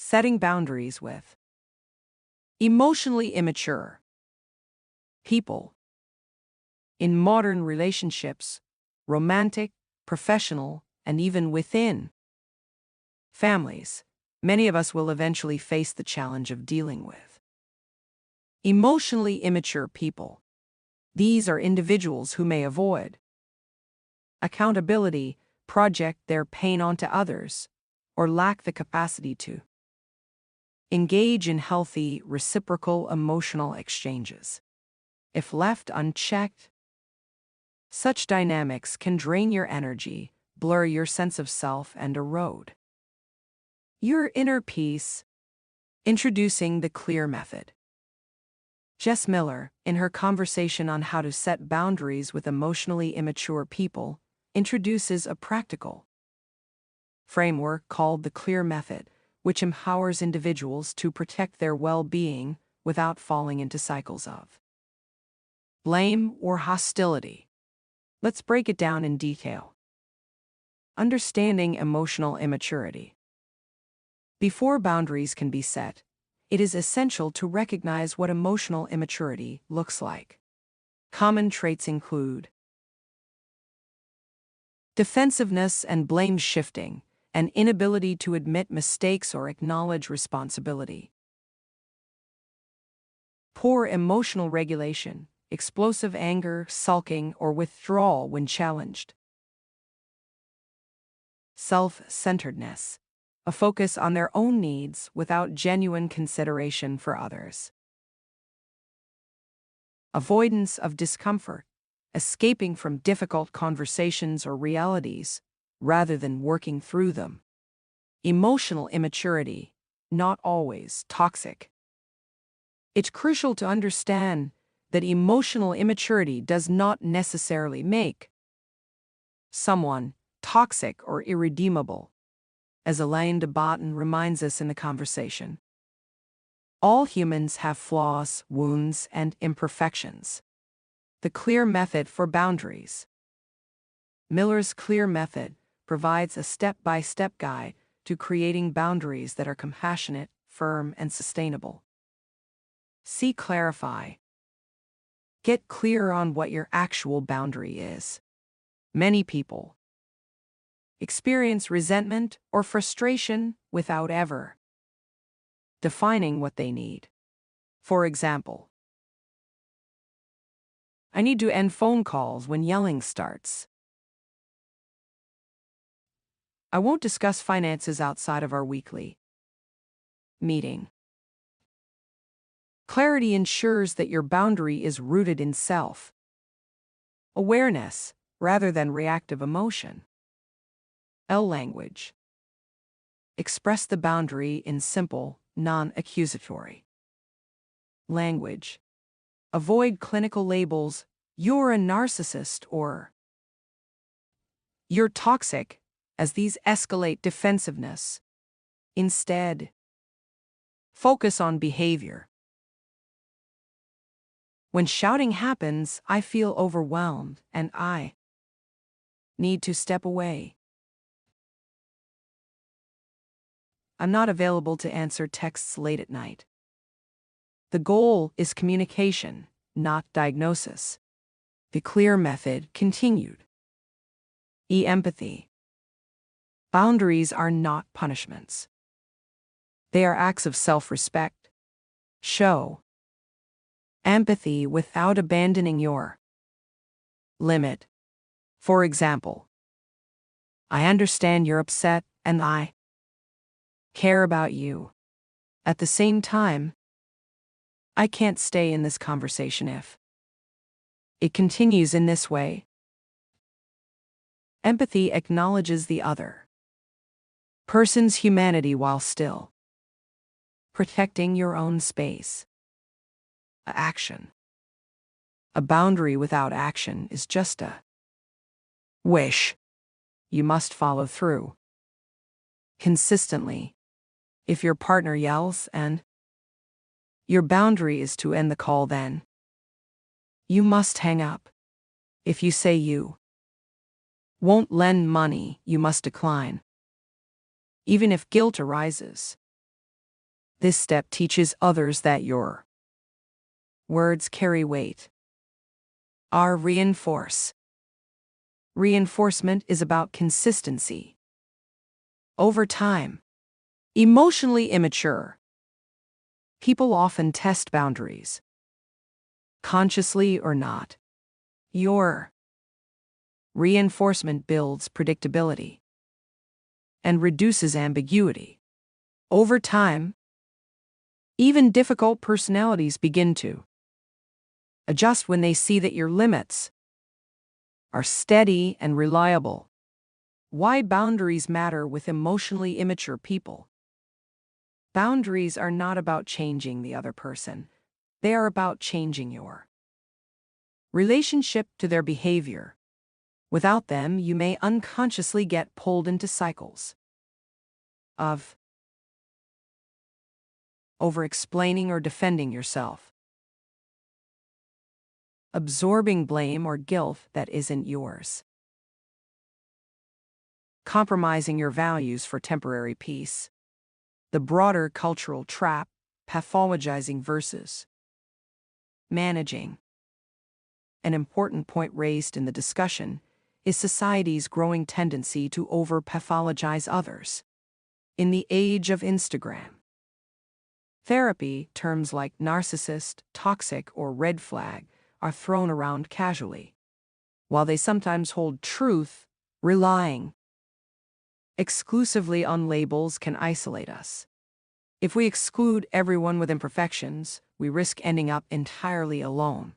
Setting boundaries with emotionally immature people. In modern relationships, romantic, professional, and even within families, many of us will eventually face the challenge of dealing with emotionally immature people. These are individuals who may avoid accountability, project their pain onto others, or lack the capacity to engage in healthy, reciprocal emotional exchanges. If left unchecked, such dynamics can drain your energy, blur your sense of self, and erode your inner peace. Introducing the clear method. Jess Miller, in her conversation on how to set boundaries with emotionally immature people, introduces a practical framework called the clear method, which empowers individuals to protect their well-being without falling into cycles of blame or hostility. Let's break it down in detail. Understanding emotional immaturity. Before boundaries can be set, it is essential to recognize what emotional immaturity looks like. Common traits include defensiveness and blame shifting, an inability to admit mistakes or acknowledge responsibility. Poor emotional regulation, explosive anger, sulking, or withdrawal when challenged. Self-centeredness, a focus on their own needs without genuine consideration for others. Avoidance of discomfort, escaping from difficult conversations or realities rather than working through them. Emotional immaturity, not always toxic. It's crucial to understand that emotional immaturity does not necessarily make someone toxic or irredeemable, as Alain de Botton reminds us in the conversation. All humans have flaws, wounds, and imperfections. The clear method for boundaries. Miller's clear method provides a step-by-step guide to creating boundaries that are compassionate, firm, and sustainable. See clarify. Get clear on what your actual boundary is. Many people experience resentment or frustration without ever defining what they need. For example, I need to end phone calls when yelling starts. I won't discuss finances outside of our weekly meeting. Clarity ensures that your boundary is rooted in self-awareness rather than reactive emotion. Language. Express the boundary in simple, non-accusatory language. Avoid clinical labels, "you're a narcissist" or "you're toxic," as these escalate defensiveness. Instead, focus on behavior. When shouting happens, I feel overwhelmed and I need to step away. I'm not available to answer texts late at night. The goal is communication, not diagnosis. The clear method continued. Empathy. Boundaries are not punishments. They are acts of self-respect. Show empathy without abandoning your limit. For example, I understand you're upset and I care about you. At the same time, I can't stay in this conversation if it continues in this way. Empathy acknowledges the other person's humanity while still protecting your own space. Action. A boundary without action is just a wish. You must follow through consistently. If your partner yells and your boundary is to end the call, then you must hang up. If you say you won't lend money, you must decline. Even if guilt arises, This step teaches others that your words carry weight. Reinforce. Reinforcement is about consistency. Over time, emotionally immature people often test boundaries, consciously or not. Your reinforcement builds predictability and reduces ambiguity. Over time, even difficult personalities begin to adjust when they see that your limits are steady and reliable. Why boundaries matter with emotionally immature people. Boundaries are not about changing the other person. They are about changing your relationship to their behavior. Without them, you may unconsciously get pulled into cycles of over-explaining or defending yourself, absorbing blame or guilt that isn't yours, compromising your values for temporary peace. The broader cultural trap, pathologizing versus managing. An important point raised in the discussion is society's growing tendency to over-pathologize others. In the age of Instagram, therapy terms like narcissist, toxic, or red flag are thrown around casually. While they sometimes hold truth, relying exclusively on labels can isolate us. If we exclude everyone with imperfections, we risk ending up entirely alone.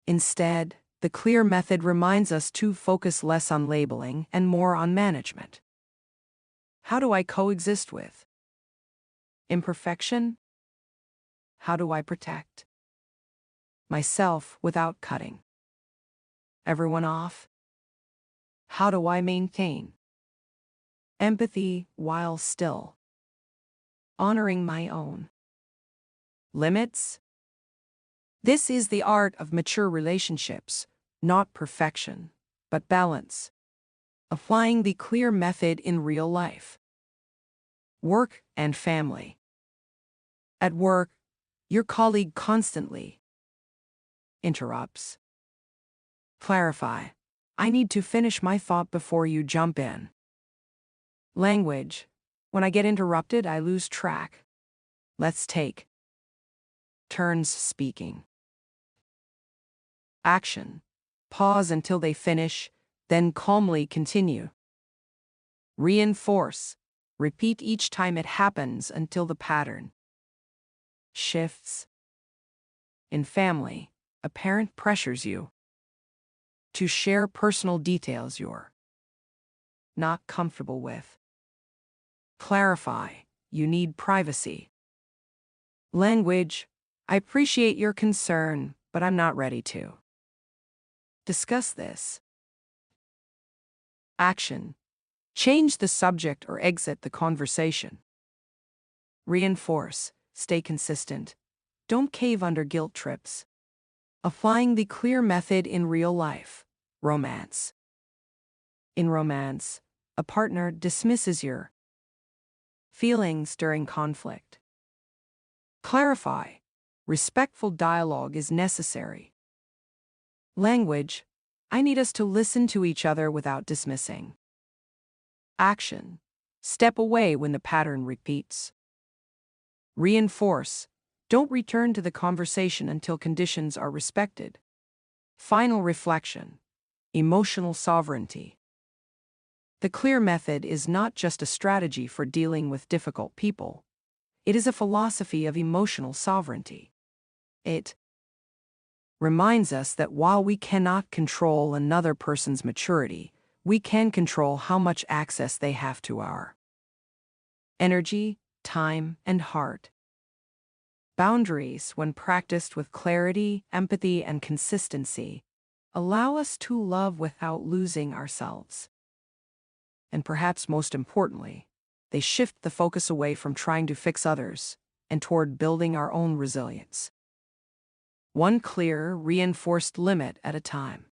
Instead, the clear method reminds us to focus less on labeling and more on management. How do I coexist with imperfection? How do I protect myself without cutting everyone off? How do I maintain empathy while still honoring my own limits? This is the art of mature relationships, not perfection, but balance. Applying the clear method in real life, work and family. At work, your colleague constantly interrupts. Clarify. I need to finish my thought before you jump in. Language. When I get interrupted, I lose track. Let's take turns speaking. Action. Pause until they finish, then calmly continue. Reinforce. Repeat each time it happens until the pattern shifts. In family, a parent pressures you to share personal details you're not comfortable with. Clarify. You need privacy. Language. I appreciate your concern, but I'm not ready to discuss this. Action. Change the subject or exit the conversation. Reinforce. Stay consistent. Don't cave under guilt trips. Applying the clear method in real life. Romance. In romance, a partner dismisses your feelings during conflict. Clarify. Respectful dialogue is necessary. Language. I need us to listen to each other without dismissing. Action. Step away when the pattern repeats. Reinforce. Don't return to the conversation until conditions are respected. Final reflection. Emotional sovereignty. The clear method is not just a strategy for dealing with difficult people. It is a philosophy of emotional sovereignty. It reminds us that while we cannot control another person's maturity, we can control how much access they have to our energy, time, and heart. Boundaries, when practiced with clarity, empathy, and consistency, allow us to love without losing ourselves. And perhaps most importantly, they shift the focus away from trying to fix others and toward building our own resilience. One clear, reinforced limit at a time.